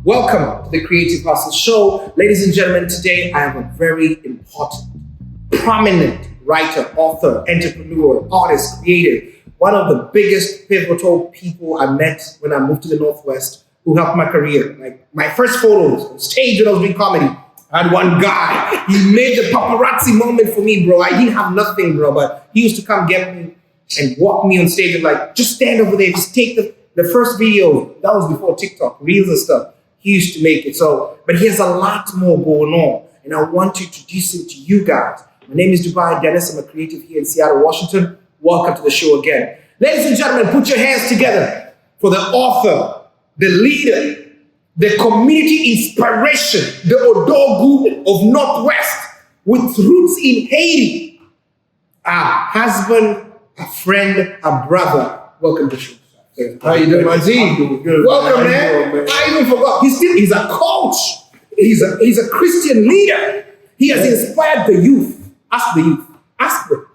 Welcome to the Creative Hustle Show. Ladies and gentlemen, today I have a very important, prominent writer, author, entrepreneur, artist, creative, one of the biggest pivotal people I met when I moved to the Northwest who helped my career. Like my first photos on stage when I was doing comedy, I had one guy. He made the paparazzi moment for me, bro. I didn't have nothing, bro, but he used to come get me and walk me on stage and like, just stand over there, just take the first video. That was before TikTok, Reels and stuff. He used to make it. So, but he has a lot more going on. And I want to introduce him to you guys. My name is Dubai Dennis. I'm a creative here in Seattle, Washington. Welcome to the show again. Ladies and gentlemen, put your hands together for the author, the leader, the community inspiration, the Odogu of Northwest with roots in Haiti. A husband, a friend, a brother. Welcome to the show. How you doing, my team? Good. Welcome, man. I even forgot. He's a coach. He's a Christian leader. He has inspired the youth. Ask the youth. Ask them.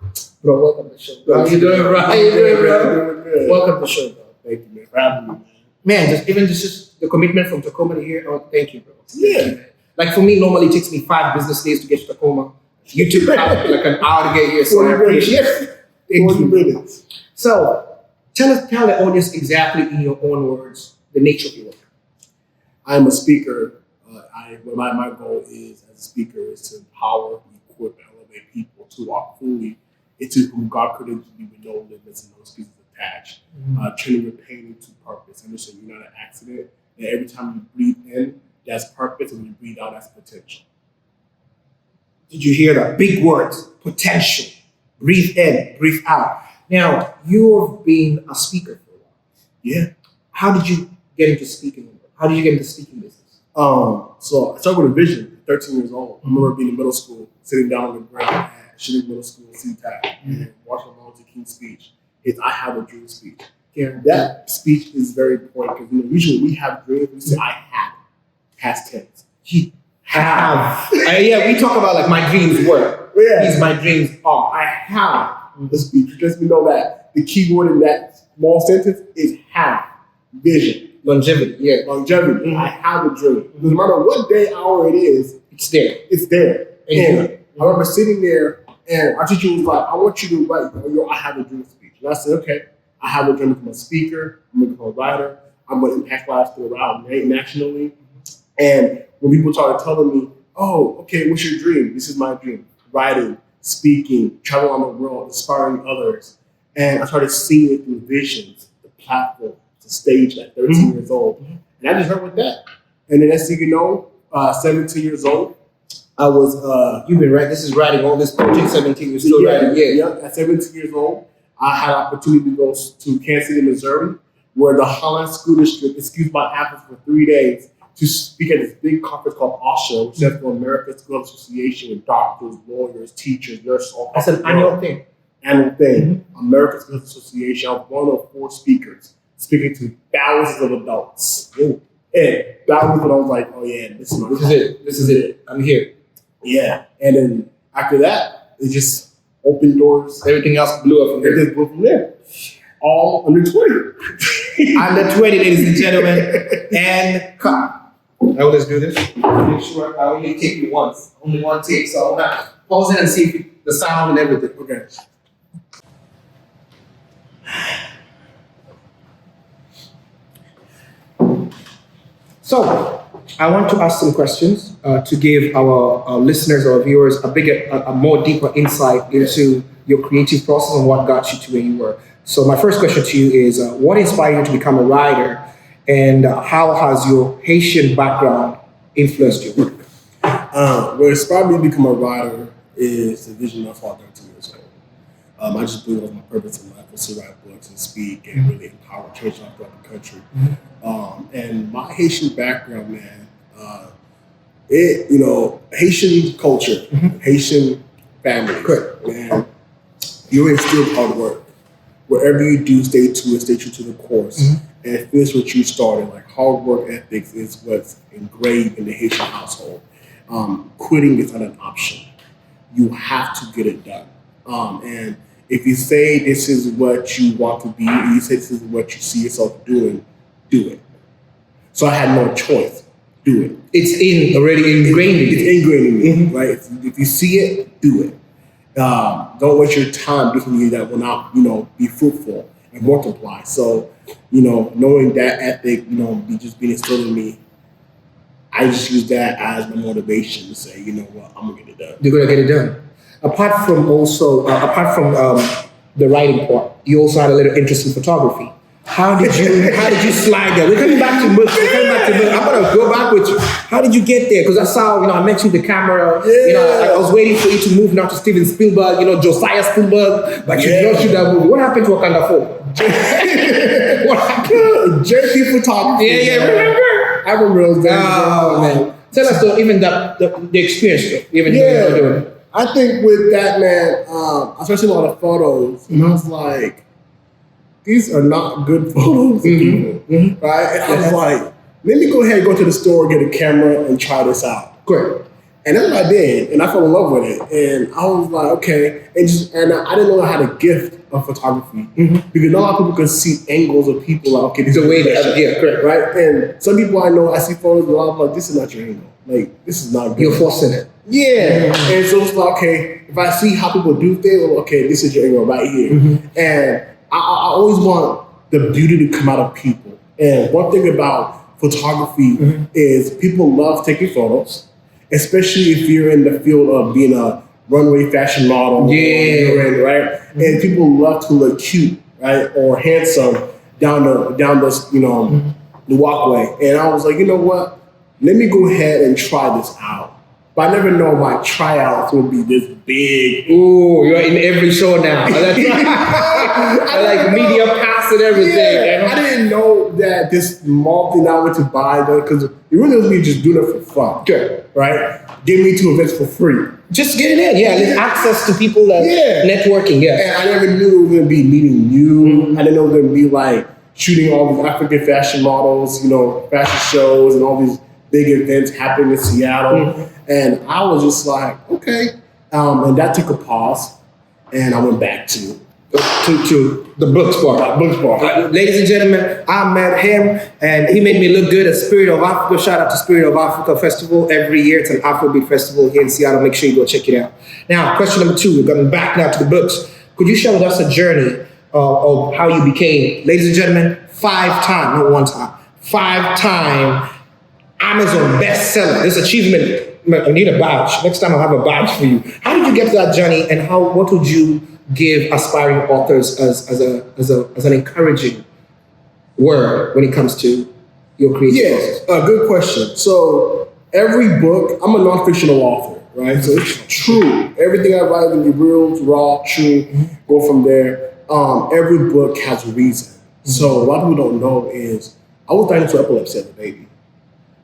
Bro, welcome to the show. How you doing, bro? How you doing, bro? Welcome to the show, bro. Thank you, man, for having me. Man, just the commitment from Tacoma to here. Oh, thank you, bro. Yeah. Like for me, normally it takes me 5 business days to get to Tacoma. You took like an hour to get here, so I appreciate it. Thank 40 you. minutes. So, tell the audience exactly in your own words the nature of your work. I'm a speaker. My goal is as a speaker is to empower, equip, and elevate people to walk fully into whom God created to be with no limits and no excuses attached. Turning your pain into purpose. Understand you're not an accident. And every time you breathe in, that's purpose, and when you breathe out, that's potential. Did you hear that? Big words, potential. Breathe in, breathe out. Now, you've been a speaker for a while. Yeah. How did you get into speaking? How did you get into speaking business? So I started with a vision at 13 years old. I remember being in middle school, sitting down on the ground at Shitty Middle School, CTAC, and watching Martin Luther King's speech. It's I have a dream speech. Yeah. That speech is very important because usually we have dreams, we say I have, past tense. He have. Yeah, we talk about like my dreams were. Yeah. These my dreams are. I have. The speech, because we know that the key word in that small sentence is have, vision. Longevity, yeah. Longevity. I have a dream. No matter what day, hour it is, It's there. it's there. And And I remember sitting there, and our teacher was like, I want you to write your I have a dream speech. And I said, okay, I have a dream to become a speaker, I'm going to become a writer, I'm going to impact lives throughout nationally. And when people started telling me, oh, okay, what's your dream? This is my dream. Writing, speaking, traveling around the world, inspiring others. And I started seeing it through visions, the platform, the stage at 13 years old. And I just heard with that. And then next thing you know, 17 years old, I was You've been right. This is writing all this project 17. You're still writing. Yeah. At 17 years old, I had an opportunity to go to Kansas City, Missouri, where the Holland School District excused my absence for 3 days to speak at this big conference called OSHA, which stands for American School Association, with doctors, lawyers, teachers, nurses, all That's an annual thing. Annual thing. American School Association. I was one of 4 speakers, speaking to thousands of adults. And that was when I was like, oh yeah, this is it. This is it. I'm here. Yeah. And then after that, it just opened doors. Everything else blew up from It there. just blew from there. All under 20. Under 20, ladies and gentlemen. And cut. Now let's do this. Make sure I only take you once. Only one take. So I'm gonna pause it and see if the sound and everything. Okay. So I want to ask some questions to give our listeners or viewers a more deeper insight into your creative process and what got you to where you were. So my first question to you is, what inspired you to become a writer, and how has your Haitian background influenced your work? What inspired me to become a writer is the vision I saw at 13 years old. I just believe it was my purpose in life was to write books and speak and really empower church life throughout the country. And my Haitian background, man, Haitian culture, Haitian family, man, you're instilled hard work. Whatever you do, stay true to the course. And finish what you started. Like hard work ethics is what's engraved in the Haitian household. Quitting is not an option. You have to get it done. And if you say this is what you want to be, you say this is what you see yourself doing, do it. So I had no choice. do it. It's already ingrained in you. It's ingrained in you, right? If you see it, do it. Don't waste your time doing something that will not, be fruitful and multiply. So, knowing that ethic, being instilled in me, I just use that as my motivation to say, you know what, I'm gonna get it done. You're gonna get it done. Apart from the writing part, you also had a little interest in photography. How did you slide there? We're coming back to books. I'm gonna go back with you. How did you get there? Because I saw, I met you with the camera. Yeah. I was waiting for you to move now to Steven Spielberg. Josias Spielberg. But you did not shoot that movie. What happened to Wakanda 4? What happened? JP photography. Yeah. Remember? I remember those days. Oh man. Tell us though, even the experience though. Even though you're doing it. I think with that, man, I started seeing a lot of photos, and I was like, these are not good photos of people, right? And I was like, let me go ahead and go to the store, get a camera, and try this out. Great. And that's what I did, and I fell in love with it. And I was like, okay, and I didn't know I had a gift of photography because not a lot of people can see angles of people. Like, okay, this is the way that, correct, right? And some people I know, I see photos, and I'm like, this is not your angle. Like, this is not good. You're forcing it. Yeah. And so it's like, okay, if I see how people do things, well, okay, this is your angle right here. And I always want the beauty to come out of people. And one thing about photography is people love taking photos, especially if you're in the field of being a runway fashion model. Right? And people love to look cute, right? Or handsome down the walkway. And I was like, you know what? Let me go ahead and try this out. But I never know my tryouts would be this big. Ooh, you're in every show now. I like media pass and everything. Yeah, I didn't know that this mall thing I went to buy, because it really was me just doing it for fun. Good. Right? Give me 2 events for free. Just get it in. Yeah, there's access to people that networking. Yeah. And I never knew it was going to be meeting you. I didn't know it was going to be like shooting all these African fashion models, fashion shows and all these big events happening in Seattle. And I was just like, okay. And that took a pause. And I went back to the books part. Ladies and gentlemen, I met him and he made me look good at Spirit of Africa. Shout out to Spirit of Africa Festival. Every year it's an Afrobeat festival here in Seattle. Make sure you go check it out. Now, question number 2, we're going back now to the books. Could you share with us a journey of how you became, ladies and gentlemen, 5-time, not 1 time, 5-time Amazon bestseller? This achievement, I need a badge. Next time I'll have a badge for you. How did you get to that journey, and what would you give aspiring authors as an encouraging word when it comes to your creative process? Yeah, good question. So every book, I'm a non-fictional author, right? So it's true. Everything I write will be real, raw, true. Go from there. Every book has a reason. So what we don't know is I was diagnosed with epilepsy as a baby.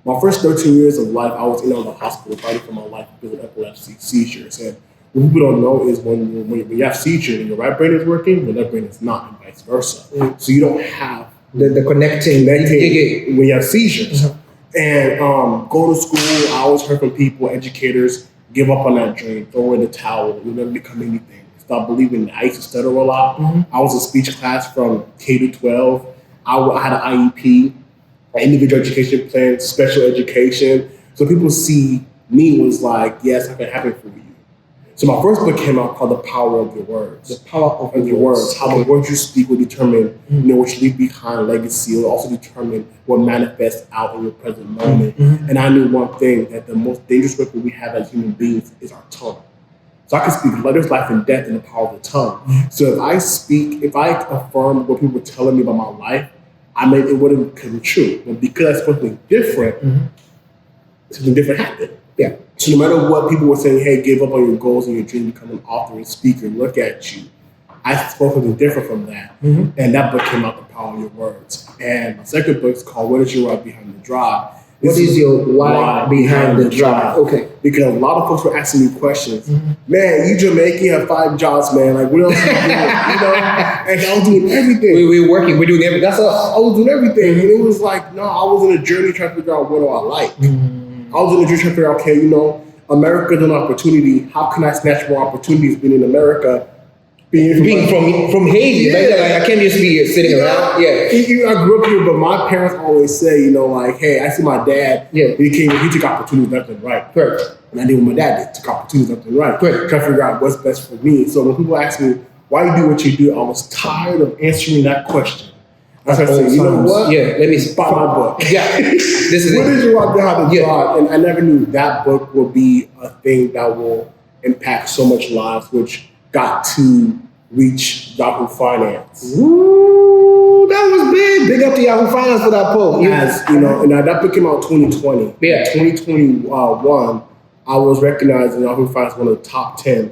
My first 13 years of life, I was in the hospital fighting for my life because of epilepsy, seizures. And what people don't know is when you have seizures, your right brain is working, your left brain is not, and vice versa. So you don't have the connecting when you have seizures. And go to school, I always heard from people, educators, give up on that dream, throw in the towel, you'll never become anything. Stop believing. I used to stutter a lot. I was in speech class from K to 12. I had an IEP. Individual education plan, special education. So people see me was like, yes, that can happen for you. So my first book came out called The Power of Your Words. The Power of Your Words. How the words you speak will determine, what you leave behind, legacy. It will also determine what manifests out in your present moment. And I knew one thing, that the most dangerous weapon we have as human beings is our tongue. So I can speak letters, life, and death in the power of the tongue. So if I affirm what people were telling me about my life, it wouldn't come true. But because I spoke something different, something different happened. Yeah. So no matter what people were saying, hey, give up on your goals and your dream, become an author and speaker, look at you. I spoke something different from that. And that book came out, The Power of Your Words. And my second book is called What Is Your Why Behind the Drive? What is your why behind the drive? Okay. Because a lot of folks were asking me questions. Man, you Jamaican, you have 5 jobs, man. Like, what else are you doing? And I was doing everything. We're working. We're doing everything. That's us. I was doing everything. And it was like, no, I was in a journey trying to figure out what do I like. I was in a journey trying to figure out, okay, America's an opportunity. How can I snatch more opportunities being in America? being from Haiti. Yeah. Like I can't just be sitting around. Yeah. I grew up here, but my parents always say, like, hey, I see my dad. Yeah. He took opportunities left and right. Correct. And I did what my dad did, took opportunities left and right. Correct. Trying to figure out what's best for me. So when people ask me, why you do what you do, I was tired of answering that question. I started saying, you know what? Yeah, let me buy my book. Yeah. This is What did you want to how to Yeah. draw? And I never knew that book will be a thing that will impact so much lives, which got to reach Yahoo Finance. Ooh, that was big. Big up to Yahoo Finance for that poll. As you know, and that book came out in 2020. Yeah. 2021, I was recognized in Yahoo Finance one of the top 10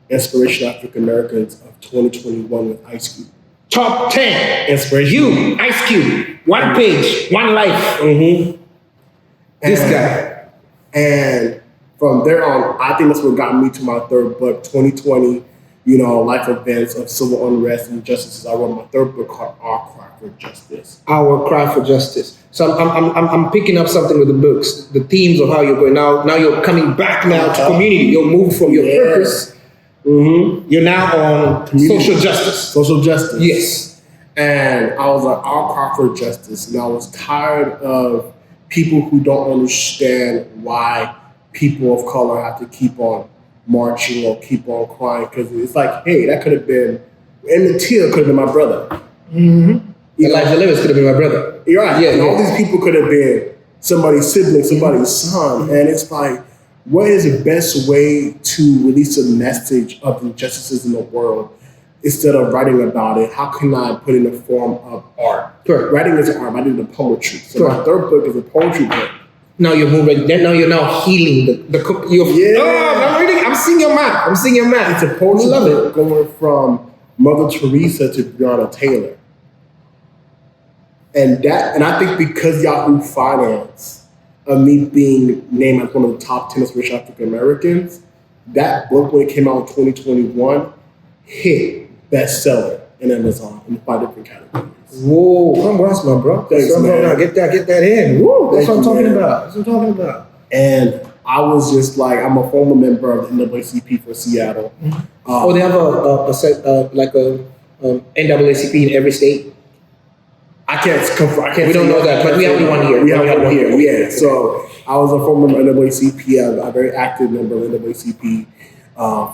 inspirational African Americans of 2021 with 𝐊𝐔𝐘𝐒. Top 10. Inspiration. You, 𝐊𝐔𝐘𝐒. One page, one life. Mm-hmm. This guy. And from there on, I think that's what got me to my third book, 2020, life events of civil unrest and injustices. I wrote my third book called Our Cry for Justice. Our Cry for Justice. So I'm picking up something with the books, the themes of how you're going. Now you're coming back now to community. You'll move from your purpose. Mm-hmm. You're now on social justice. Social justice. Yes. And I was like, I'll cry for justice. And I was tired of people who don't understand why people of color have to keep on marching or keep on crying. Because it's like, hey, that could have been, Emmett Till could have been my brother. Mm-hmm. Elijah Lewis could have been my brother. You're right. Yeah, and all these people could have been somebody's sibling, somebody's son. And it's like, what is the best way to release a message of injustices in the world instead of writing about it? How can I put it in the form of art? Correct. Writing is art. I did the poetry. So my third book is a poetry book. Now you're moving. Now you're now healing I'm seeing your map. It's a poetry book going from Mother Teresa to Breonna Taylor. And I think because Yahoo Finance, of me being named as one of the top 10 inspirational African Americans, that book, when it came out in 2021, hit bestseller in Amazon in 5 different categories. Whoa, congrats, my bro. Thanks, man. Get that in. Woo, that's what I'm talking man. about. That's what I'm talking about. And I was just like, I'm a former member of the NAACP for Seattle. They have a NAACP in every state. I can't. We don't know that, but we have one here. We have one here. Yeah. So I was a former member of NAACP, a very active member of NAACP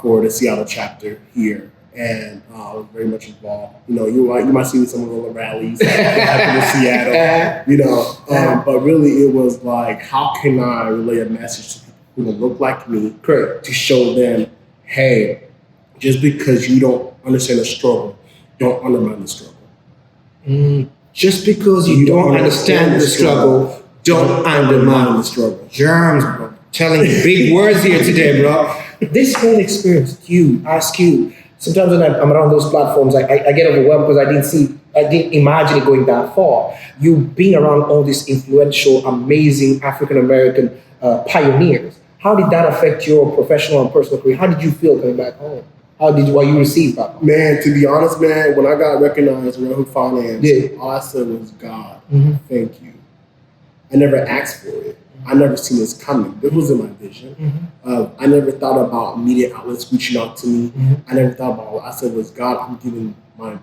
for the Seattle chapter here, and I was very much involved. You might see some of the rallies that happen in Seattle. But really, it was like, how can I relay a message to people who don't look like me, to show them, hey, just because you don't understand the struggle, don't undermine the struggle. Just because you don't understand the struggle, don't undermine the struggle. Germs, bro. Telling you big words here today, bro. This whole experience, 𝐊𝐿𝐒, sometimes when I'm around those platforms, I get overwhelmed because I didn't imagine it going that far. You being around all these influential, amazing African-American pioneers, how did that affect your professional and personal career? How did you feel coming back home? While you received that? Man, to be honest, man, when I got recognized in Yahoo Finance, all I said was, God, thank you. I never asked for it. I never seen this coming. This wasn't my vision. I never thought about media outlets reaching out to me. I never thought about what I said was, God, I'm giving my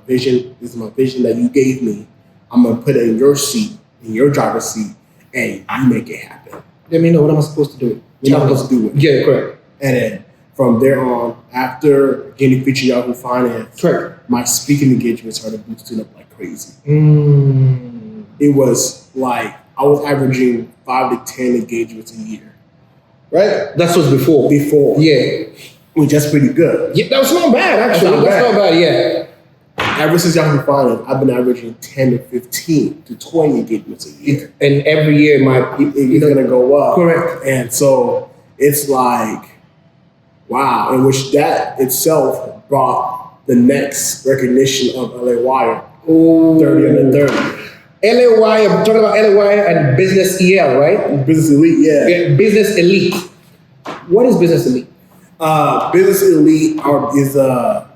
vision. This is my vision that you gave me. I'm going to put it in your seat, in your driver's seat, and you make it happen. Let me know what I'm supposed to do. What am I supposed to do with it? Yeah, correct. And then from there on, after getting featured Yahoo Finance, my speaking engagements started boosting up like crazy. It was like I was averaging 5 to 10 engagements a year. Right? That was before. Yeah. Which that's pretty good. Yeah, that was not bad, actually. That's not bad, yeah. Ever since Yahoo Finance, I've been averaging 10 to 15 to 20 engagements a year. And every year, it's going to go up. Correct. And so it's like, wow. In which that itself brought the next recognition of LA Wire. 30 under 30. LA Wire, I'm talking about LA Wire and Business EL, right? Business Elite, yeah. Business Elite. What is Business Elite? Business Elite is a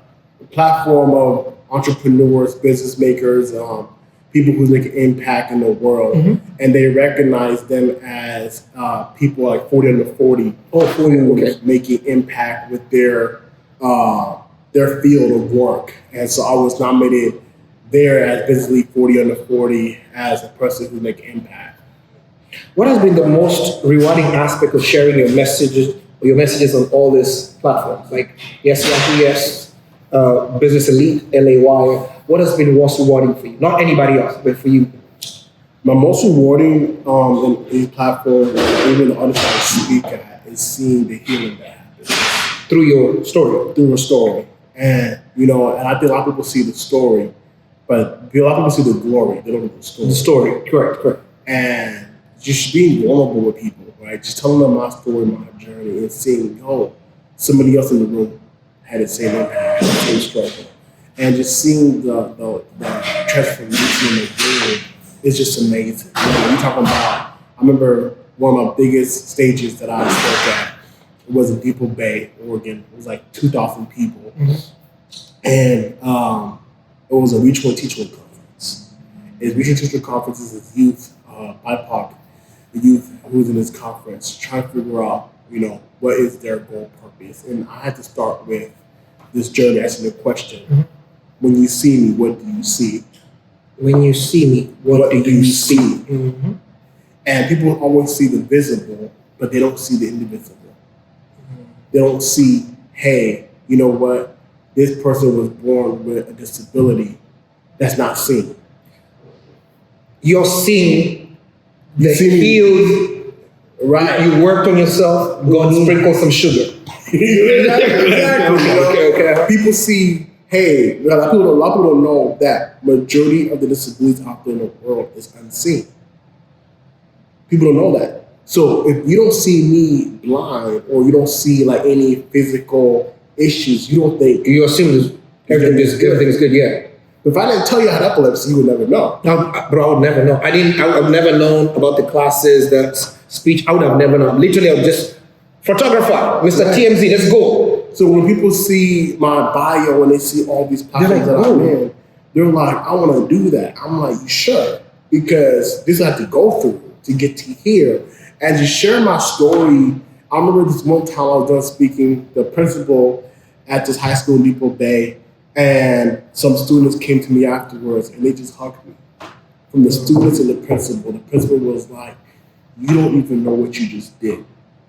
platform of entrepreneurs, business makers, people who make an impact in the world. And they recognize them as people like 40 under 40. 40, who making impact with their their field of work. And so I was nominated there as Business League 40 under 40 as a person who make impact. What has been the most rewarding aspect of sharing your messages on all these platforms? Like yes, Business Elite, LAY. What has been most rewarding for you? Not anybody else, but for you. My most rewarding in these platforms, even the others I speak at, is seeing the healing that happens. Through your story. Through a story. And, you know, and I think a lot of people see the story, but a lot of people see the glory. They don't know the story. The story, correct. And just being vulnerable with people, right? Just telling them my story, my journey, and seeing, somebody else in the room had the same impact, had the same struggle. And just seeing the transformation in the world is just amazing. You know, you talking about, I remember one of my biggest stages that I spoke at was in Depot Bay, Oregon. It was like 2,000 people. And it was a Reach One Teach One conference. And Reach One Teach One conference is a youth, BIPOC, the youth who's in this conference trying to figure out, what is their goal purpose. And I had to start with this journey asking the question, when you see me, what do you see? When you see me, what do you see? Mm-hmm. And people always see the visible, but they don't see the indivisible. They don't see, hey, you know what? This person was born with a disability that's not seen. You're seeing the field, right? You worked on yourself, go and sprinkle some sugar. Exactly. Okay. People see, hey, a lot of people don't know that majority of the disabilities out there in the world is unseen. People don't know that. So if you don't see me blind or you don't see like any physical issues, you don't think you assume everything is good. Yeah. If I didn't tell you I had epilepsy, you would never know. Bro, I would never know. I would never known about the classes, the speech. I would have never known. Literally, I would just photographer, Mr. TMZ, let's go. So when people see my bio and they see all these platforms that I'm in, they're like, I want to do that. I'm like, you sure? Because this I have to go through to get to here. And to share my story, I remember this one time I was done speaking, the principal at this high school in Depot Bay, and some students came to me afterwards and they just hugged me. From the students and the principal was like, you don't even know what you just did.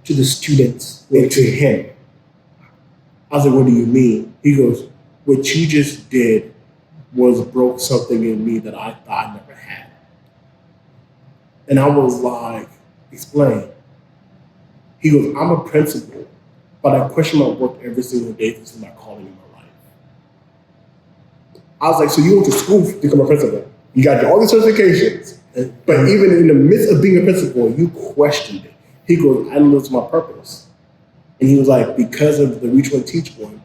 To the students. And to him. I was like, what do you mean? He goes, what you just did was broke something in me that I thought I never had. And I was like, explain. He goes, I'm a principal, but I question my work every single day to see my calling in my life. I was like, so you went to school to become a principal. You got all these certifications, but even in the midst of being a principal, you questioned it. He goes, I didn't know it's my purpose. And he was like, because of the Reach One Teach One,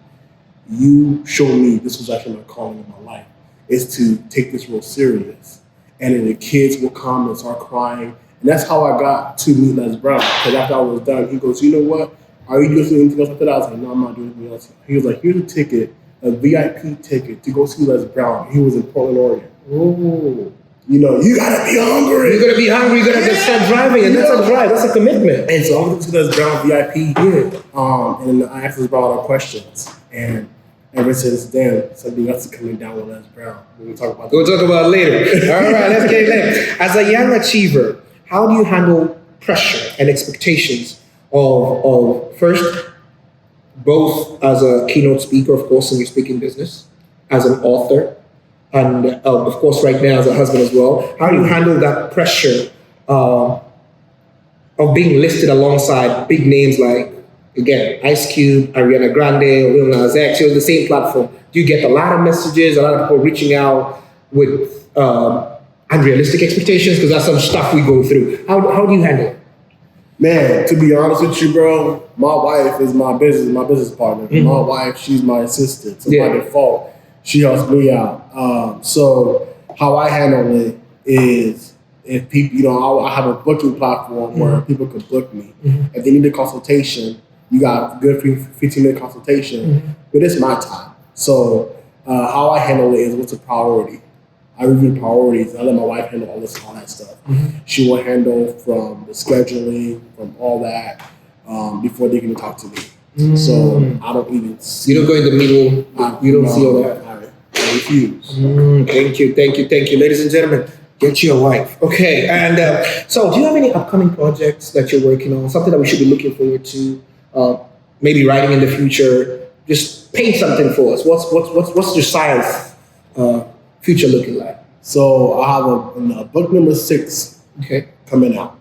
you showed me this was actually my calling in my life, is to take this real serious. And then the kids will come and start crying. And that's how I got to meet Les Brown. Because after I was done, he goes, you know what? Are you doing anything else after that? I was like, no, I'm not doing anything else. He was like, here's a ticket, a VIP ticket to go see Les Brown. He was in Portland, Oregon. Oh. You gotta be hungry. You gotta be hungry, you gotta just start driving, and that's a drive, that's a commitment. And so I went to Les Brown VIP, and I asked Les Brown a lot of questions. And ever since then, something else is coming down with Les Brown. We'll talk about it later. All right, let's get it. As a young achiever, how do you handle pressure and expectations of first, both as a keynote speaker, of course, in your speaking business, as an author, and of course, right now as a husband as well? How do you handle that pressure of being listed alongside big names like, again, Ice Cube, Ariana Grande, Lil Nas X? You're on the same platform. Do you get a lot of messages, a lot of people reaching out with unrealistic expectations? Because that's some stuff we go through. How do you handle it? Man, to be honest with you, bro, my wife is my business partner. Mm-hmm. My wife, she's my assistant. So by default, she helps me out. So how I handle it is, if people, I have a booking platform where people can book me. Mm-hmm. If they need a consultation, you got a good 15-minute consultation, but it's my time. So how I handle it is, what's a priority? I review priorities. I let my wife handle all that stuff. Mm-hmm. She will handle from the scheduling, from all that, before they can talk to me. So I don't even see. You don't go in the middle. You don't see all that. I refuse. Thank you. Ladies and gentlemen, get you a wife. Okay, and so do you have any upcoming projects that you're working on? Something that we should be looking forward to? Maybe writing in the future? Just paint something for us. What's Josias' future looking like? So I have a book number 6 coming out.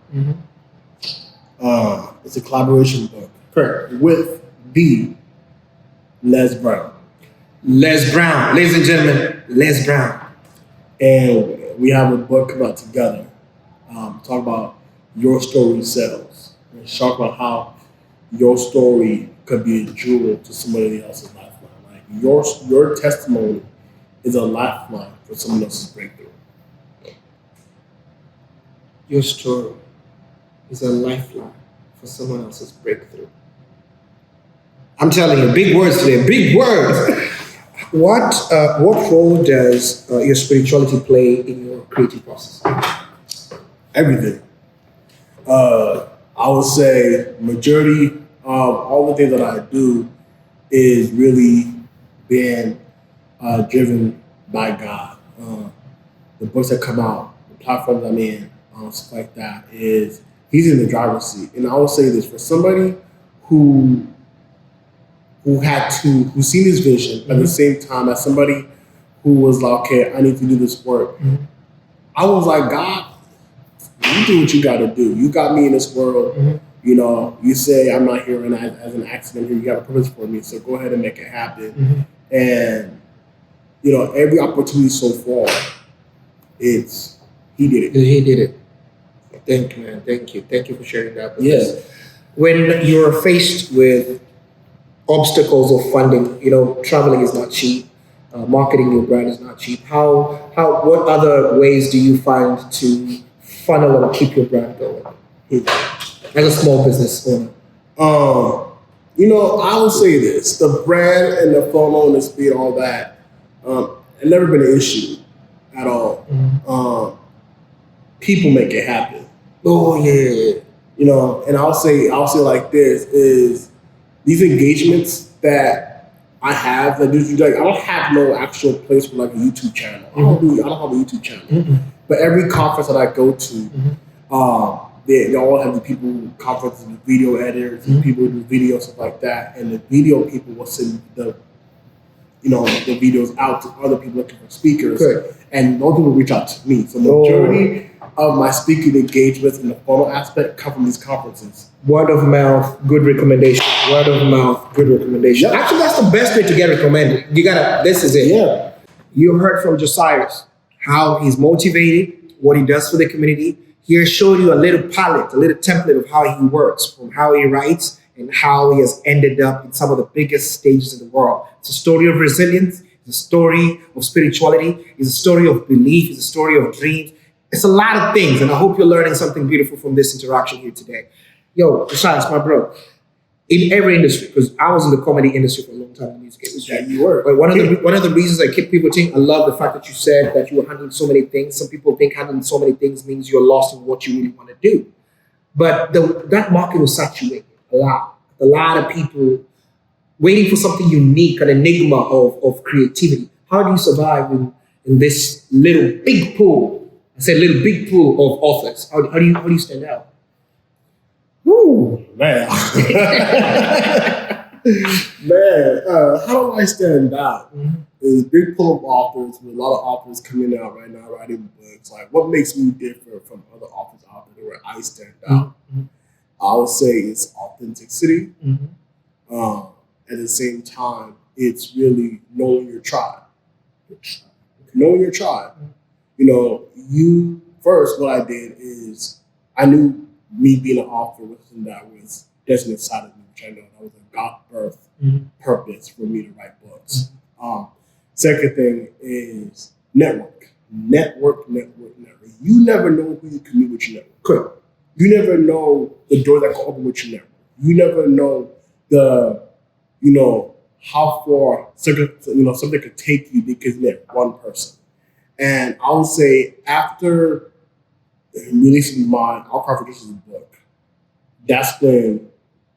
It's a collaboration book with the Les Brown. Les Brown, ladies and gentlemen, Les Brown. And we have a book about together. Talk about your story sells. And talk about how your story could be a jewel to somebody else's lifeline. Like your testimony is a lifeline for someone else's breakthrough. Your story is a lifeline for someone else's breakthrough. I'm telling you, big words today, big words. What role does your spirituality play in your creative process? Everything. I would say majority of all the things that I do is really being driven by God. The books that come out, the platforms I'm in, stuff like that, is He's in the driver's seat. And I will say this, for somebody who seen his vision at the same time as somebody who was like, okay, I need to do this work. I was like, God, you do what you got to do. You got me in this world. You know, you say I'm not here as an accident here. You got a purpose for me, so go ahead and make it happen. And you know, every opportunity so far, He did it. He did it. Thank you, man. Thank you for sharing that with us. When you're faced with obstacles of funding, you know, traveling is not cheap. Marketing your brand is not cheap. What other ways do you find to funnel and keep your brand going as a small business owner? You know, I will say this: the brand and the funnel and the speed, all that, it never been an issue at all. People make it happen. Oh yeah. You know, and I'll say like this is these engagements that I have that like I don't have no actual place for like a YouTube channel. I don't have a YouTube channel. But every conference that I go to, they all have the people who conferences with video editors and people who do video, stuff like that. And the video people will send the videos out to other people looking for speakers. And those people reach out to me. So the majority of my speaking engagements in the funnel aspect come from these conferences. Word of mouth, good recommendation. Word of mouth, good recommendation. Yep. Actually, that's the best way to get recommended. This is it. Yeah. You heard from Josias how he's motivated, what he does for the community. He has showed you a little palette, a little template of how he works, from how he writes and how he has ended up in some of the biggest stages in the world. It's a story of resilience. It's a story of spirituality. It's a story of belief. It's a story of dreams. It's a lot of things, and I hope you're learning something beautiful from this interaction here today. Yo, Josias, my bro, in every industry, because I was in the comedy industry for a long time in the music industry. Yeah, you were. But one of the reasons I keep people think, I love the fact that you said that you were handling so many things. Some people think handling so many things means you're lost in what you really want to do. But that market was saturated a lot. A lot of people waiting for something unique, an enigma of creativity. How do you survive in this little big pool? I said little big pool of authors. How do you stand out? Woo, man. Man, how do I stand out? There's a big pool of authors, with a lot of authors coming out right now writing books. Like, what makes me different from other authors out there where I stand out? I would say it's authenticity. At the same time, it's really knowing your tribe. Knowing your tribe. You know, what I did is I knew me being an author was something that was destined inside of me, which I know that was a God-birth purpose for me to write books. Second thing is network. Network. You never know who you can meet with your network. You never know the door that can open with your network. You never know how far something could take you because you met one person. And I would say after releasing my Our Conversations book, that's when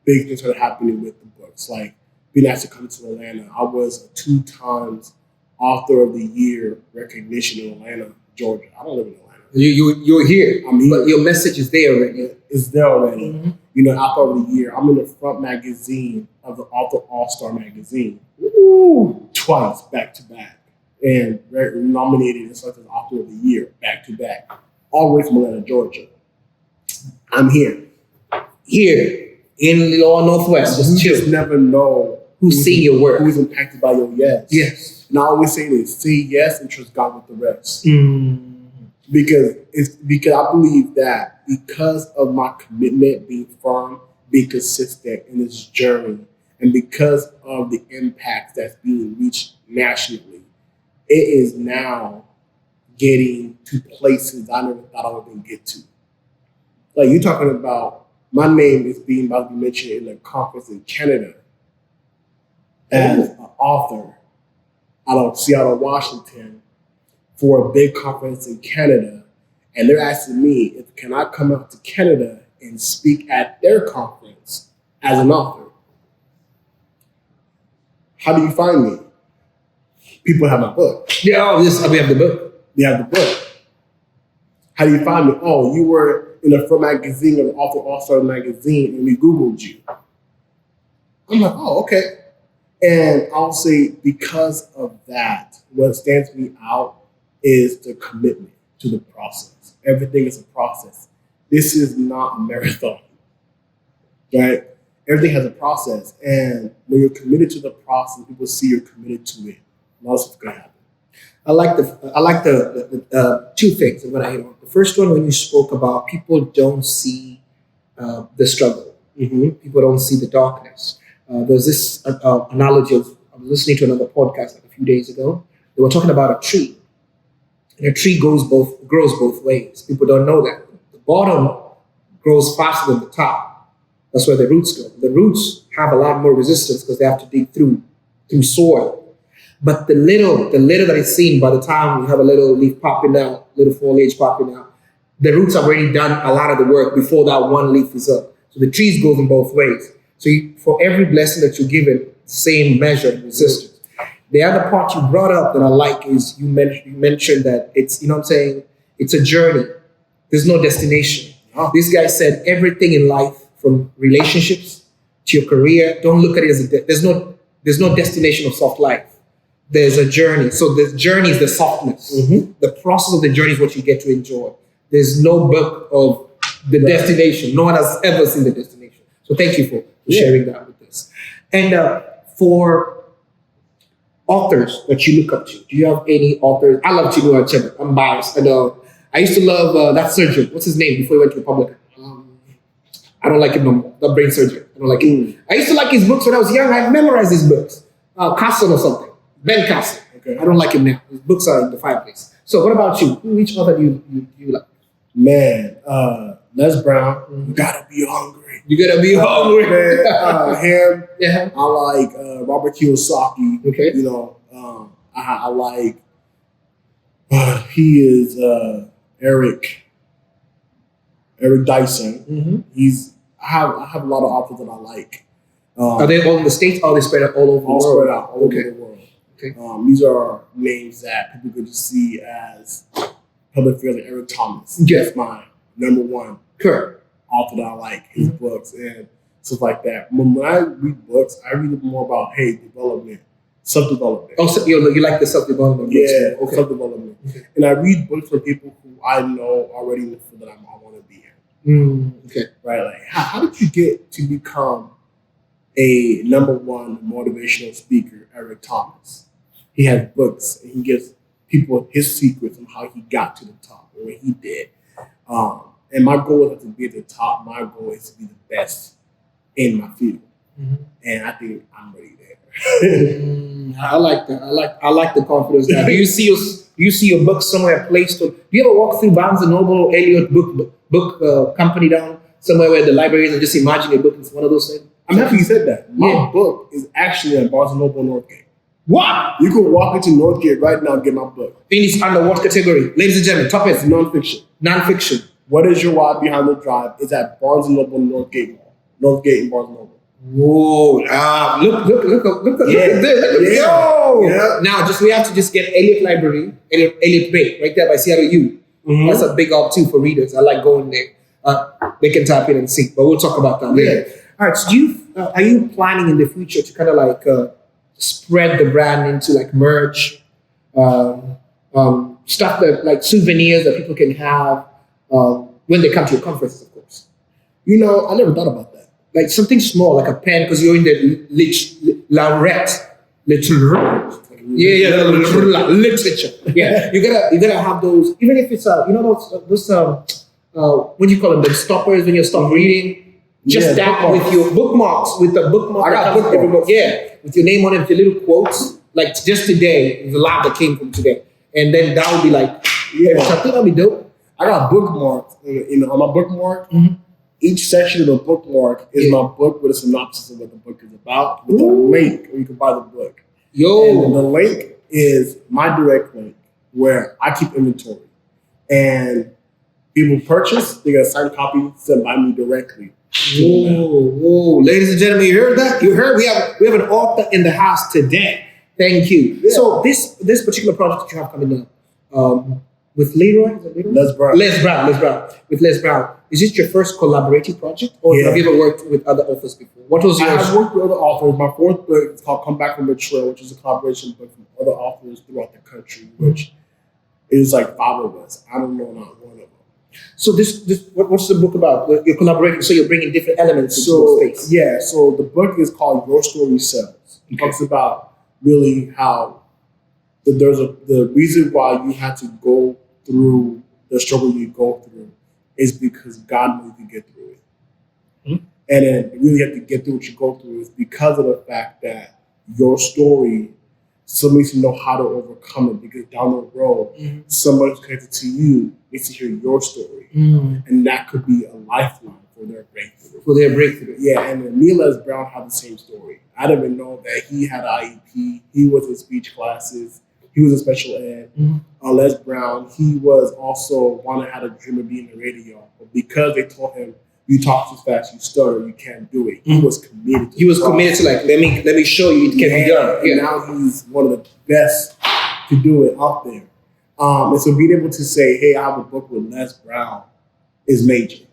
big things started happening with the book. books, like being asked to come to Atlanta. I was a 2 times Author of the Year recognition in Atlanta, Georgia. I don't live in Atlanta. You're here. I'm here. But your message is there already. It's there already. Mm-hmm. You know, Author of the Year. I'm in the front magazine of the Author All-Star magazine. Ooh. Twice, back to back. And nominated and selected as Author of the Year, back to back. All the way from Atlanta, Georgia. I'm here. Here in the lower Northwest. Just chill. Just never know who's seeing your work. Who's impacted by your yes. Yes. And I always say this, say yes and trust God with the rest. Mm. Because I believe that because of my commitment, being firm, being consistent in this journey, and because of the impact that's being reached nationally, it is now getting to places I never thought I would even get to. Like you're talking about, my name is being about to be mentioned in a conference in Canada as an author out of Seattle, Washington, for a big conference in Canada, and they're asking me if can I come out to Canada and speak at their conference as an author. How do you find me? People have my book. Yeah, we have the book. They have the book. How do you find me? Oh, you were in the front magazine of Author All-Star magazine, and we Googled you. I'm like, oh, okay. And I'll say because of that, what stands me out is the commitment to the process. Everything is a process. This is not a marathon, right? Everything has a process. And when you're committed to the process, people see you're committed to it. And that's what's going to happen. I like the 2 things I'm going to hit on. The first one, when you spoke about people don't see the struggle. Mm-hmm. People don't see the darkness. There's this analogy of, I was listening to another podcast like a few days ago. They were talking about a tree. And a tree grows both ways. People don't know that. The bottom grows faster than the top. That's where the roots go. The roots have a lot more resistance because they have to dig through soil. But the little that is seen by the time we have a little leaf popping out, little foliage popping out, the roots have already done a lot of the work before that one leaf is up. So the trees goes in both ways. So for every blessing that you're given, same measure of resistance. The other part you brought up that I like is you mentioned that it's, you know what I'm saying, it's a journey. There's no destination. Oh. This guy said everything in life, from relationships to your career, don't look at it as there's no destination of soft life. There's a journey. So the journey is the softness. Mm-hmm. The process of the journey is what you get to enjoy. There's no book of the destination. No one has ever seen the destination. So thank you for sharing that with us. And for authors that you look up to, do you have any authors? I love Chinua Achebe. I'm biased. I used to love that surgeon. What's his name before he went to Republican? I don't like him no more. The brain surgeon. I don't like him. I used to like his books when I was young. I memorized his books. Castle or something. Ben Castle. Okay. I don't like him now. His books are in the fireplace. So what about you? Which author do you like? Man, Les Brown. You gotta be hungry. You gotta be hungry. Man, him. Yeah. I like Robert Kiyosaki. Okay. You know, I like. He is Eric Dyson. Mm-hmm. I have a lot of authors that I like. Are they all in the States or are they spread out all over the world? Spread out all over the world. Okay. These are names that people could just see as public figures like Eric Thomas. Yeah. That's my number one author that I like, his books and stuff like that. When I read books, I read more about, development, self-development. Oh, so you like the self-development books? Yeah, okay. Self-development. Okay. And I read books from people who I know already in the field that I want to be in. Okay. Right? Like, how did you get to become a number one motivational speaker, Eric Thomas? He has books and he gives people his secrets on how he got to the top and what he did. And my goal is to be at the top. My goal is to be the best in my field. Mm-hmm. And I think I'm ready there. I like that. I like the confidence. Now, do you see your book somewhere placed? Do you ever walk through Barnes and Noble, Elliott book company down somewhere where the libraries and just imagine your book is one of those things? I'm happy you said that. My book is actually at Barnes and Noble Northgate. What? You can walk into Northgate right now and get my book. And it's under what category? Ladies and gentlemen, top is nonfiction. Nonfiction. What is your why behind the drive? Is at Barnes and Noble Northgate Mall. Northgate and Barnes and Noble. Whoa! Look at this! Yo! Yeah. Now, we have to just get 𝐷𝐿𝐼𝐒 Library, 𝐷𝐿𝐼𝐒 Bay, right there by Seattle U. Mm-hmm. That's a big up too for readers. I like going there. They can tap in and see, but we'll talk about that later. All right. So, are you planning in the future to kind of like spread the brand into like merch, stuff that like souvenirs that people can have when they come to your conferences, of course? You know, I never thought about that. Like something small, like a pen, because you're in the literature. Yeah, you gotta have those. Even if it's those what do you call them? The stoppers when you stop reading. Just that bookmarks. With your bookmarks, with the bookmark. I got bookmarks. Yeah, with your name on it, with your little quotes. Like just today, there's a lot that came from today, and then that would be like, I think that'd be dope. I got bookmarks. On my bookmark. Mm-hmm. Each section of the bookmark is my book with a synopsis of what the book is about, with a link where you can buy the book. And the link is my direct link where I keep inventory. And people purchase, they get a signed copy sent by me directly. Whoa. Ladies and gentlemen, you heard that? You heard we have an author in the house today. Thank you. Yeah. So this particular project that you have coming up, with Leroy? Is it Leroy? Les Brown. With Les Brown. Is this your first collaborative project? Or have you ever worked with other authors before? What was yours? I've worked with other authors. My fourth book is called Come Back from Betrayal, which is a collaboration book from other authors throughout the country, which is like 5 of us. I don't know not one of them. So what's the book about? You're collaborating, so you're bringing different elements into the space. Yeah, so the book is called Your Story Sells. It talks about really how the reason why you had to go through the struggle you go through is because God knew you could get through it. Mm-hmm. And then you really have to get through what you go through is because of the fact that your story, somebody needs to know how to overcome it, because down the road, somebody who's connected to you needs to hear your story. Mm-hmm. And that could be a lifeline for their breakthrough. Yeah, and then me and Les Brown have the same story. I didn't even know that he had an IEP. He was in speech classes. He was in special ed. Mm-hmm. Les Brown, he was also had a dream of being in the radio. But because they told him, you talk too fast, you stutter, you can't do it. He was committed. Committed to like, let me show you it can be done. And now he's one of the best to do it out there. And so being able to say, hey, I have a book with Les Brown is major.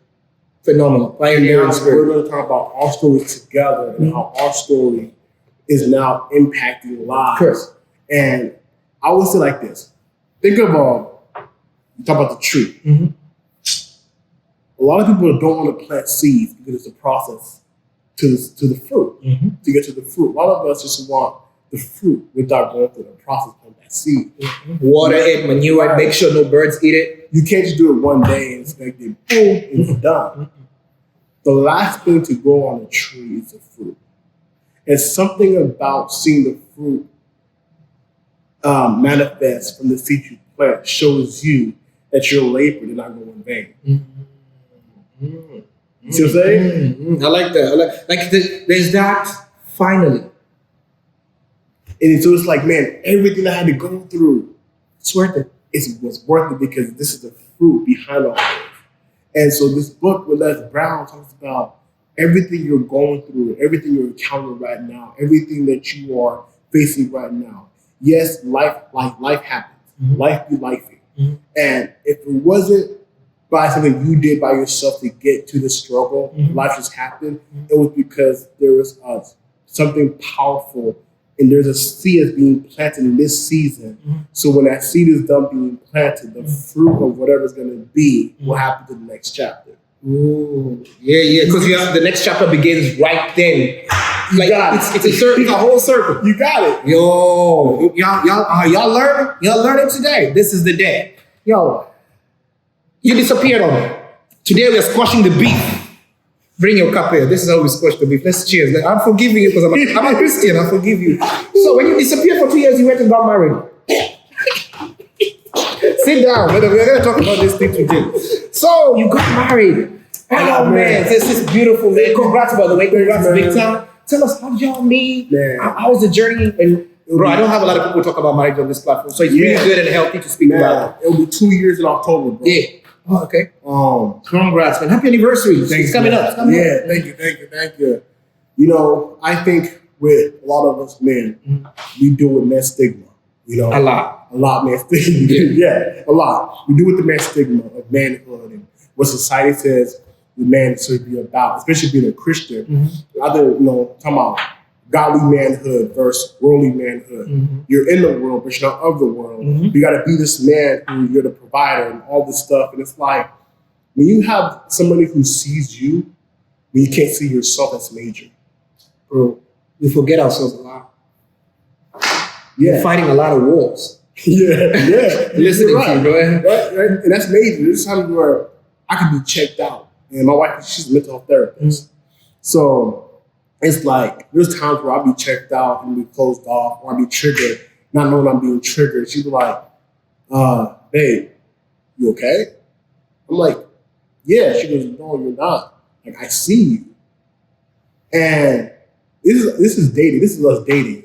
Phenomenal. And now we're going to talk about our stories together and how our story is now impacting lives. Correct. And I always say like this. Think of, you talk about the tree. Mm-hmm. A lot of people don't want to plant seeds because it's a process to the fruit, to get to the fruit. A lot of us just want the fruit without going through the process of that seed. Mm-hmm. Water it, manure it, make sure no birds eat it. You can't just do it one day and expect it, boom, it's done. Mm-hmm. The last thing to grow on a tree is the fruit. And something about seeing the fruit manifest from the seed you plant shows you that your labor did not go in vain. Mm-hmm. Mm-hmm. You see what I'm saying? Mm-hmm. I like that. There's that finally. And so it's like, man, everything I had to go through, it's worth it. It was worth it because this is the fruit behind all this. And so this book with Les Brown talks about everything you're going through, everything you're encountering right now, everything that you are facing right now. Yes, life happens. Mm-hmm. Life be lifing. Mm-hmm. And if it wasn't by something you did by yourself to get to the struggle, life just happened, it was because there was something powerful and there's a seed that's being planted in this season. Mm-hmm. So when that seed is done being planted, the fruit of whatever's going to be will happen to the next chapter. Ooh. Yeah, because the next chapter begins right then. Like it's a circle, a whole circle. You got it. Yo, y'all learning? Y'all learning today? This is the day. Yo, you disappeared on me. Today we are squashing the beef. Bring your cup here. This is how we squash the beef. Let's cheers. I'm forgiving you because I'm a Christian. I forgive you. So when you disappeared for 2 years, you went and got married. Sit down. We're going to talk about this thing today. So you got married. Oh man, this is beautiful, man. Congrats, by the way. Congrats, big time. Tell us, how did y'all meet? How was the journey? And bro, I don't have a lot of people talk about marriage on this platform, so it's really good and healthy to speak about it. It'll be 2 years in October, bro. Yeah. Oh, okay. Congrats, man. Happy anniversary. It's coming up. Thank you. You know, I think with a lot of us men, we deal with men stigma. You know, A lot, man. Yeah, a lot. We deal with the man stigma of manhood and what society says the man should be about, especially being a Christian. Either, you know, talking about godly manhood versus worldly manhood. You're in the world, but you're not of the world. You got to be this man who you're the provider and all this stuff. And it's like, when you have somebody who sees you, when you can't see yourself, that's major. Bro, we forget ourselves a lot. Yeah. We're fighting a lot of wars. Yeah. Listening to you, bro. Right? And that's major. There's times where I could be checked out. And my wife, she's a mental health therapist. So it's like, there's times where I'll be checked out and be closed off, or I'll be triggered, not knowing I'm being triggered. She'd be like, babe, you okay? I'm like, yeah. She goes, no, you're not. Like, I see you. And this is dating. This is us dating.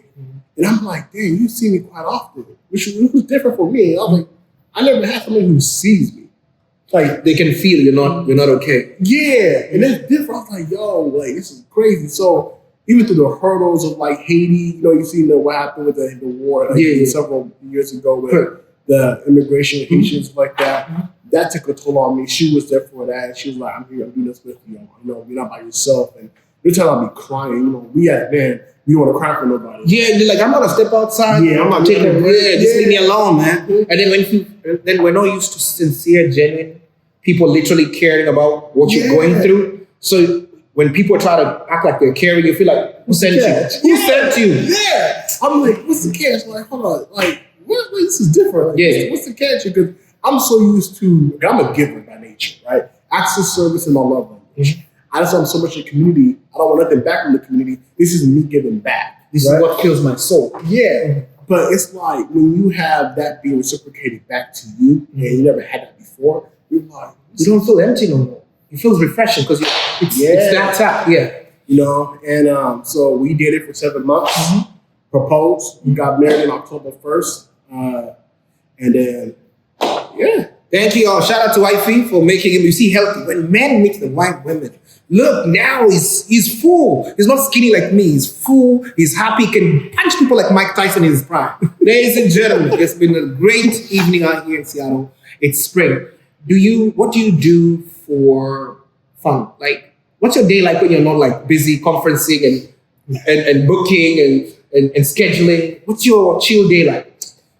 And I'm like, dang, you see me quite often, which was different for me. I was like, I never had somebody who sees me. Like, They can feel you're not okay. yeah, and it's different. I was like, yo, like, this is crazy. So even through the hurdles of like Haiti, you know, you seen what happened with the war several years ago with the immigration Haitians like that. That took a toll on me. She was there for that. She was like, I'm here, I'm doing this with you. You know, you're not by yourself. And every time I'll be crying, you know, we as men, we don't want to cry for nobody. Yeah, they're like, I'm gonna step outside. Yeah, I'm not taking taking a a break. break. Just Yeah. leave me alone, man. And then we're not used to sincere, genuine people literally caring about what you're going through. So when people try to act like they're caring, you feel like, who sent you? Who sent you? Yeah. I'm like, what's the catch? Like, hold on. Like, what? This is different. Like, what's the catch? Because I'm so used to, I'm a giver by nature, right? Acts of service and my love language. I just am so much in the community. I don't want nothing back from the community. This is me giving back. This is what fills my soul. Yeah. But it's like when you have that being reciprocated back to you, and you never had that before, you're like, you don't feel empty no more. It feels refreshing because it's that tap. Yeah. You know, and so we did it for 7 months, proposed, we got married on October 1st, and then, yeah. Thank you all. Shout out to Wifey for making him, you see, healthy. When men meet the white women, look, now he's full. He's not skinny like me. He's full. He's happy. He can punch people like Mike Tyson in his prime. Ladies and gentlemen, it's been a great evening out here in Seattle. It's spring. What do you do for fun? Like, what's your day like when you're not like busy conferencing and booking and scheduling? What's your chill day like?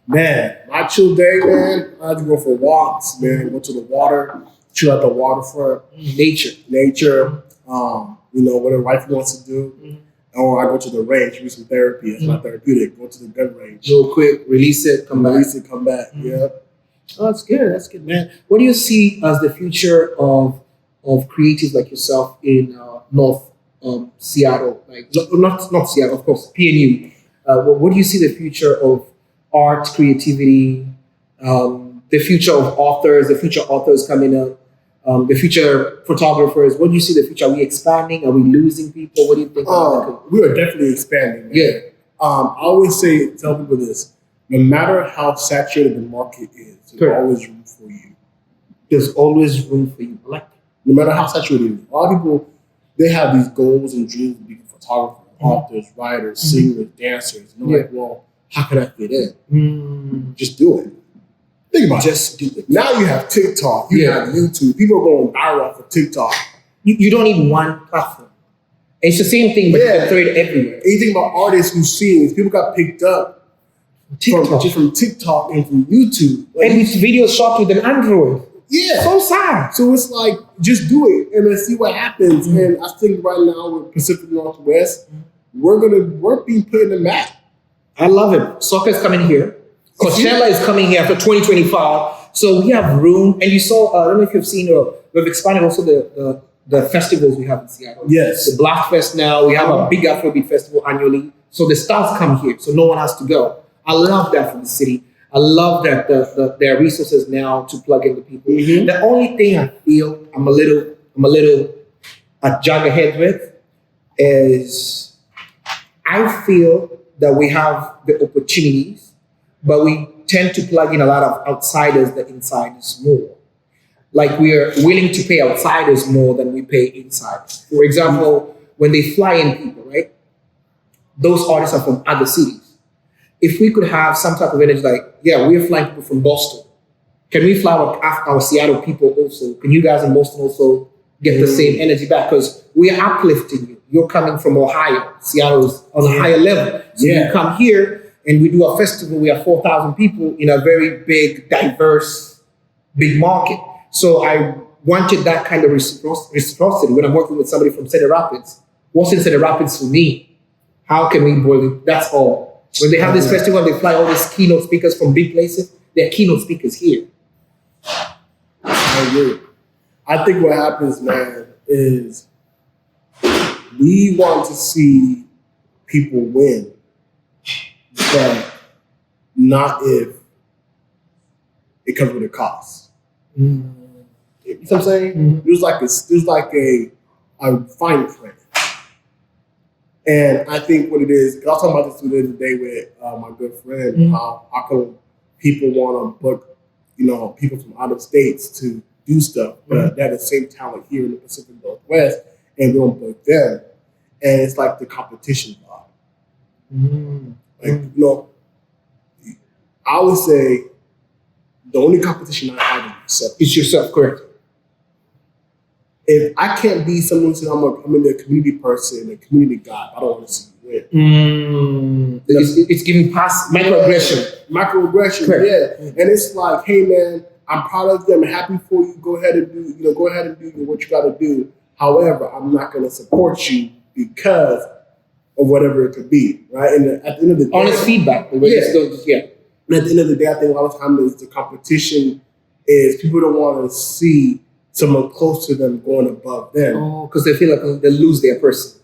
Man, my chill day, man, I like to go for walks, man, go to the water, chill at the waterfront. Nature. You know, whatever wife wants to do. Or I go to the range, do some therapy. It's not therapeutic. Go to the gun range. Real quick, release it, come back. Yeah. Oh, that's good, man. What do you see as the future of creatives like yourself in North Seattle? Like, not Seattle, of course, PNU. What do you see the future of art, creativity, the future of authors, the future authors coming up, the future photographers? What do you see the future? Are we expanding? Are we losing people? What do you think? We are definitely expanding. Man. Yeah. I always tell people this, no matter how saturated the market is, there's always room for you. There's always room for you. I like that. No matter how saturated it is. A lot of people, they have these goals and dreams of being photographers, authors, writers, singers, dancers. And they're like, well, how can I fit in? Just do it. Think about it. Just do it. Now you have TikTok, you have YouTube. People are going viral for TikTok. You don't need one platform. It's the same thing, but you can throw it everywhere. And you think about artists who sing, people got picked up from TikTok and from YouTube. Like, and it's videos shot with an Android. Yeah. So sad. So it's like, just do it and let's see what happens. And I think right now with Pacific Northwest, we're being put in the map. I love it. Soccer is coming here. Coachella is coming here for 2025. So we have room. And you saw, I don't know if you've seen, we've expanded also the festivals we have in Seattle. Yes. The Black Fest now. We have a big Afrobeat festival annually. So the stars come here. So no one has to go. I love that for the city. I love that there are resources now to plug in the people. The only thing I feel I'm a little at joggerhead with is I feel that we have the opportunities, but we tend to plug in a lot of outsiders than insiders more. Like we are willing to pay outsiders more than we pay insiders. For example, when they fly in people, right? Those artists are from other cities. If we could have some type of energy like, yeah, we're flying people from Boston. Can we fly our Seattle people also? Can you guys in Boston also get the same energy back? Because we are uplifting you. You're coming from Ohio. Seattle is on a higher level. So you come here and we do a festival. We have 4,000 people in a very big, diverse, big market. So I wanted that kind of reciprocity when I'm working with somebody from Cedar Rapids. What's in Cedar Rapids for me? How can we boil it? That's all. When they have this festival, they fly all these keynote speakers from big places. They're keynote speakers here. I agree. I think what happens, man, is we want to see people win, but not if it comes with a cost. You know what I'm saying? There's like a fine print. And I think what it is, I was talking about this the other day with my good friend, how come people want to book, people from out of states to do stuff, but they have the same talent here in the Pacific Northwest, and we don't book them. And it's like the competition vibe. I would say the only competition I have is myself. It's yourself, correct? If I can't be someone who says I'm a community person, a community guy, I don't want to see you win. It's giving past microaggression. Microaggression, yeah. And it's like, hey man, I'm proud of you. I'm happy for you. Go ahead and do what you got to do. However, I'm not going to support you because of whatever it could be, right? And at the end of the day, honest feedback. And at the end of the day, I think a lot of times the competition is people don't want to see someone close to them going above them. Oh, because they feel like they lose their person.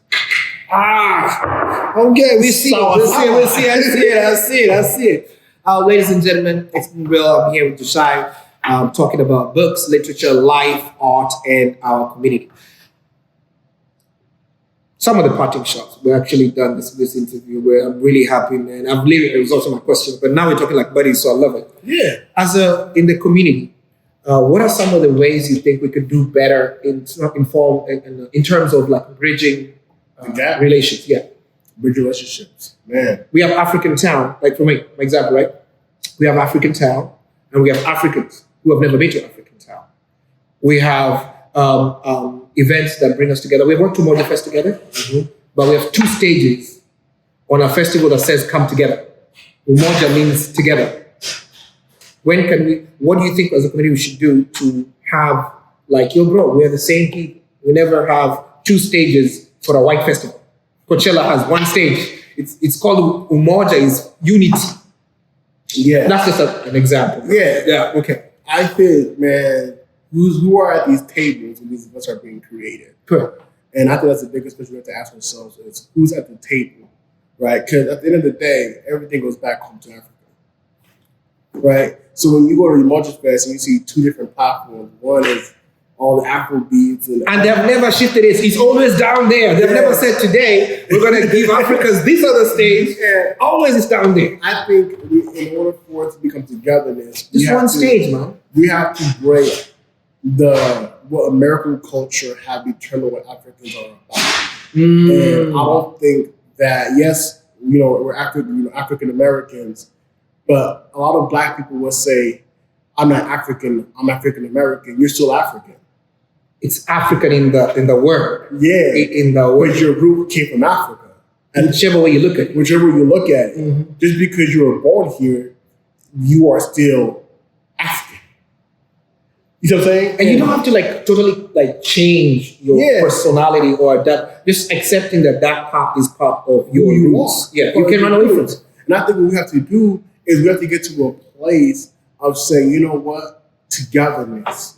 Okay, we see. I see it. Ladies and gentlemen, it's been real. I'm here with Josias, talking about books, literature, life, art, and our community. Some of the parting shots. We actually done this interview where I'm really happy, man. I believe it was also my question, but now we're talking like buddies, so I love it. Yeah. In the community, what are some of the ways you think we could do better in terms of like bridging relations? Yeah. Bridge relationships, man. We have African town, like for me, my example, right? We have African town, and we have Africans who have never been to African town. We have events that bring us together. We work Umoja Fest together, but we have 2 stages on a festival that says "Come Together." Umoja means together. What do you think as a community we should do to have like, bro, we're the same people. We never have 2 stages for a white festival. Coachella has 1 stage. It's called Umoja is unity. Yeah. That's just an example. Yeah. Okay. I think, man, who are at these tables when these events are being created? Correct. And I think that's the biggest question we have to ask ourselves is who's at the table, right? Because at the end of the day, everything goes back home to Africa, right? So when you go to the Umoja Fest and you see 2 different platforms, one is all the Afro beats. And they've never shifted it. It's always down there. They've never said today, we're going to give Africans this other stage. Always it's down there. I think in order for it to become togetherness, just one stage, man. We have to break what American culture have determined what Africans are about. And I don't think that, yes, we're African Americans, but a lot of Black people will say, I'm not African, I'm African American. You're still African. It's African in the word. Yeah. In the word. But your root came from Africa. And whichever way you look at it. Whichever way you look at it. Just because you were born here, you are still African. You know what I'm saying? And you don't have to totally change your personality or that. Just accepting that part is part of your roots. Yeah, you can run away from it. And I think what we have to do is we have to get to a place of saying, you know what? Togetherness.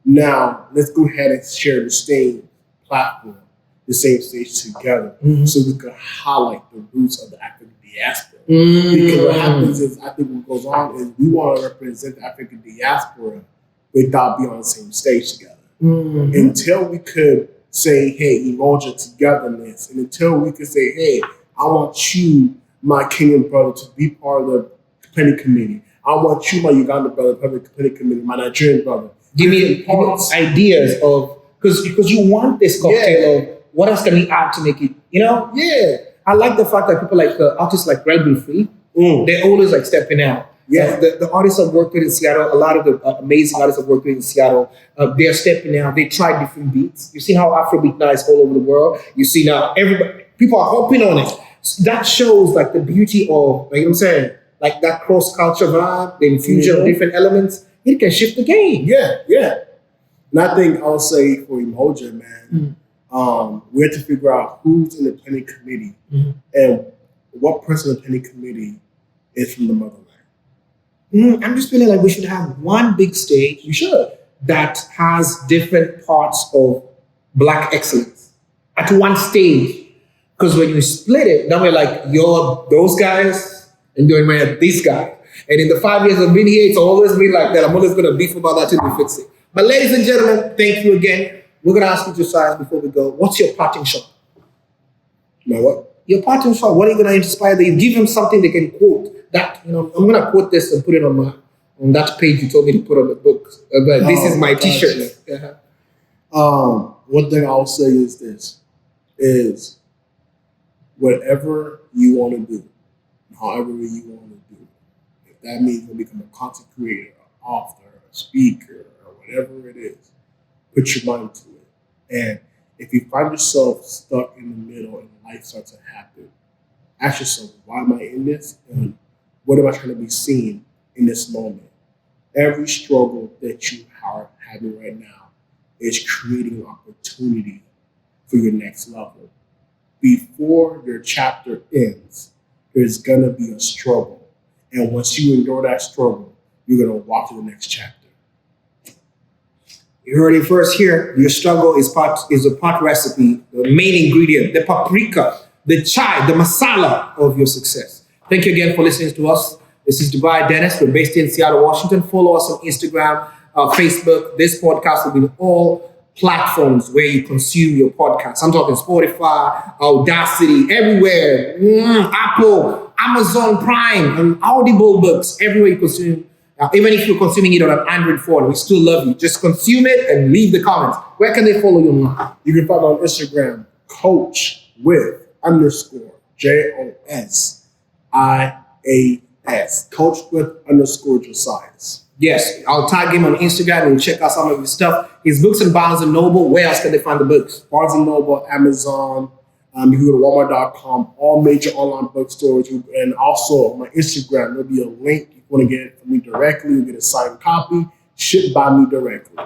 Now, let's go ahead and share the same platform, the same stage together, so we can highlight the roots of the African diaspora. Because what happens is, I think what goes on is we want to represent the African diaspora without being on the same stage together. Until we could say, hey, Umoja togetherness, and until we could say, hey, I want you, my Kenyan brother, to be part of the planning committee. I want you, my Uganda brother, part of the planning committee, my Nigerian brother. Give me ideas of, because you want this cocktail of what else can we add to make it, you know? Yeah. I like the fact that people like artists like Rebel Free, they're always like stepping out. Yeah. The artists I've worked with in Seattle, a lot of the amazing artists I've worked with in Seattle, they're stepping out. They try different beats. You've seen how Afrobeat now is all over the world. You see now people are hopping on it. That shows like the beauty of, you know what I'm saying? Like that cross-culture vibe, the infusion of different elements. It can shift the game. Yeah, yeah. And I think I'll say for Emoja, man, we have to figure out who's in the planning committee and what person in the planning committee is from the motherland. I'm just feeling like we should have one big stage. You should. That has different parts of Black excellence at one stage. Because when you split it, then we're like, you're those guys and you're these guys. And in the 5 years I've been here, it's always been like that. I'm always going to beef about that till we fix it. But ladies and gentlemen, thank you again. We're going to ask you, Josias, before we go, what's your parting shot? My what? Your parting shot. What are you going to inspire them? Give them something they can quote. That, you know, I'm going to quote this and put it on that page you told me to put on the book. This is my t-shirt. One thing I'll say is this, is whatever you want to do, however you want to do, if that means you'll become a content creator, an author, a speaker, or whatever it is, put your mind to it. And if you find yourself stuck in the middle and life starts to happen, ask yourself, why am I in this? And what am I trying to be seen in this moment? Every struggle that you are having right now is creating an opportunity for your next level. Before your chapter ends, there's going to be a struggle. And once you endure that struggle, you're going to walk to the next chapter. You heard it first here. Your struggle is a part recipe, the main ingredient, the paprika, the chai, the masala of your success. Thank you again for listening to us. This is Dubai Dennis. We're based in Seattle, Washington. Follow us on Instagram, Facebook. This podcast will be on all platforms where you consume your podcasts. I'm talking Spotify, Audacity, everywhere. Apple, Amazon Prime, and Audible books, everywhere you consume. Even if you're consuming it on an Android phone, we still love you. Just consume it and leave the comments. Where can they follow you now? You can follow me on Instagram, Coach with _JOSIAS. Coach with _Josias. Yes, I'll tag him on Instagram and check out some of his stuff. His books in Barnes & Noble. Where else can they find the books? Barnes & Noble, Amazon. You can go to Walmart.com, all major online bookstores. And also on my Instagram, there'll be a link. If you want to get it from me directly, you'll get a signed copy, shipped by me directly.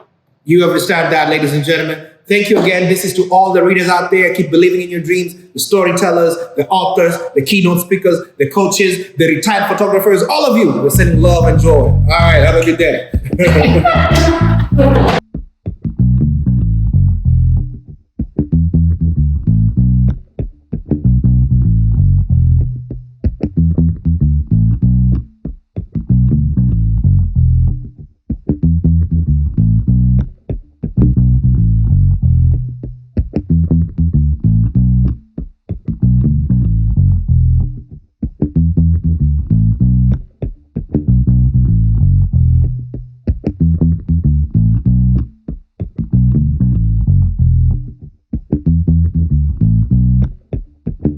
You understand that, ladies and gentlemen. Thank you again. This is to all the readers out there. Keep believing in your dreams. The storytellers, the authors, the keynote speakers, the coaches, the retired photographers, all of you. We're sending love and joy. All right, have a good day.